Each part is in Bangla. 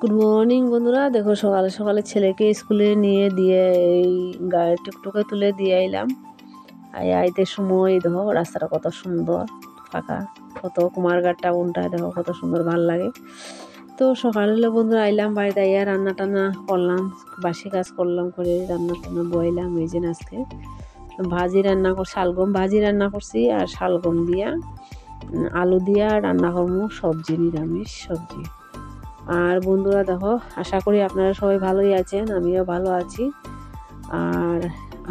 গুড মর্নিং বন্ধুরা, দেখো সকালে সকালে ছেলেকে স্কুলে নিয়ে দিয়ে এই গাড়ি টুকটুকে তুলে দিয়ে এলাম। আইতে সময় দেখো রাস্তাটা কত সুন্দর ফাঁকা, কত কুমারঘাট টাউনটা দেখো কত সুন্দর, ভাল লাগে। তো সকালে বন্ধুরা আইলাম বাড়িতে, আইয়া রান্না টান্না করলাম, বাসি কাজ করলাম, করে রান্না টান্না বইলাম। এই যে আজকে ভাজি রান্না কর, শালগম ভাজি রান্না করছি, আর শালগম দিয়া আলু দিয়া রান্না করবো সবজি, নিরামিষ সবজি। আর বন্ধুরা দেখো, আশা করি আপনারা সবাই ভালোই আছেন, আমিও ভালো আছি। আর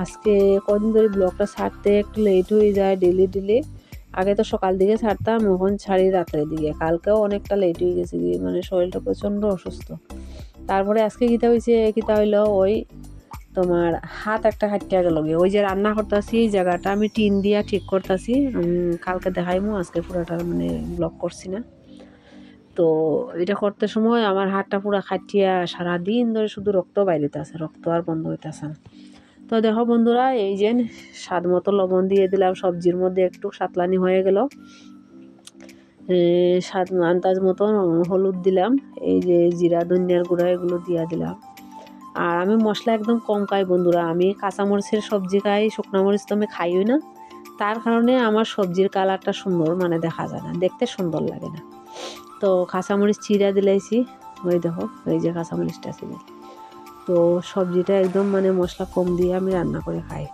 আজকে কদিন ধরে ব্লগটা ছাড়তে একটু লেট হয়ে যায় ডেলি। আগে তো সকাল দিকে ছাড়তাম, এখন ছাড়ি রাতের দিকে। কালকেও অনেকটা লেট হয়ে গেছে, মানে শরীরটা প্রচণ্ড অসুস্থ। তারপরে আজকে কিতা হইলো, ওই তোমার হাত একটা হাঁটিয়া গেল গিয়ে, ওই যে রান্না করতেছি এই জায়গাটা আমি টিন দিয়া ঠিক করতেছি, কালকে দেখাইমু, আজকে পুরোটা মানে ব্লগ করছি না। তো এটা করতে সময় আমার হাতটা পুরো খাটিয়া সারাদিন ধরে শুধু রক্ত বাইরেতেছে, রক্ত আর বন্ধ হইতেছে না। তো দেখো বন্ধুরা, এই যে স্বাদ মতো লবণ দিয়ে দিলাম, সবজির মধ্যে একটু সাতলানি হয়ে গেল, স্বাদ আন্দাজ মতন হলুদ দিলাম, এই যে জিরা ধনিয়ার গুঁড়া এগুলো দিয়ে দিলাম। আর আমি মশলা একদম কম খাই বন্ধুরা, আমি কাঁচামরিচের সবজি খাই, শুকনো মরিচ তো আমি খাইই না। তার কারণে আমার সবজির কালারটা সুন্দর মানে দেখা যায় না, দেখতে সুন্দর লাগে না। তো কাঁচামরিচ চিরা দিলাইছি, ওই দেখো এই যে কাঁচামরিচটা ছিল। তো সবজিটা একদম মানে মশলা কম দিয়ে আমি রান্না করে খাই।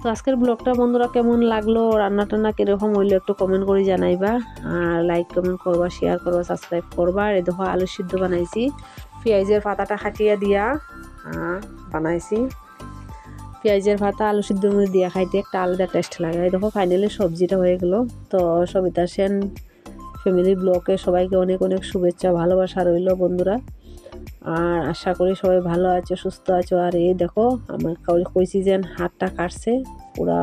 তো আজকের ব্লগটা বন্ধুরা কেমন লাগলো, রান্না টান্না কীরকম হইলো একটু কমেন্ট করে জানাইবা, আর লাইক কমেন্ট করবা, শেয়ার করবা, সাবস্ক্রাইব করবা। আর এই দেখো আলু সিদ্ধ বানাইছি, পেঁয়াজের পাতাটা খাটিয়ে দিয়া বানাইছি। পেঁয়াজের পাতা আলু সিদ্ধর মধ্যে দিয়া খাইতে একটা আলাদা টেস্ট লাগে। এই দেখো ফাইনালি সবজিটা হয়ে গেলো। তো সবিতা সেন ফ্যামিলি ব্লগে সবাইকে অনেক অনেক শুভেচ্ছা, ভালোবাসা রইল বন্ধুরা। আর আশা করি সবাই ভালো আছো, সুস্থ আছো। আর এই দেখো আমার কইছি যে হাতটা কাটছে, পুরা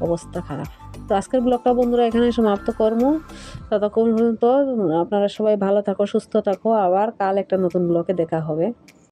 অবস্থা খারাপ। তো আজকের ব্লগটা বন্ধুরা এখানে সমাপ্ত করবো। ততক্ষণ পর্যন্ত আপনারা সবাই ভালো থাকো, সুস্থ থাকো। আবার কাল একটা নতুন ব্লগে দেখা হবে।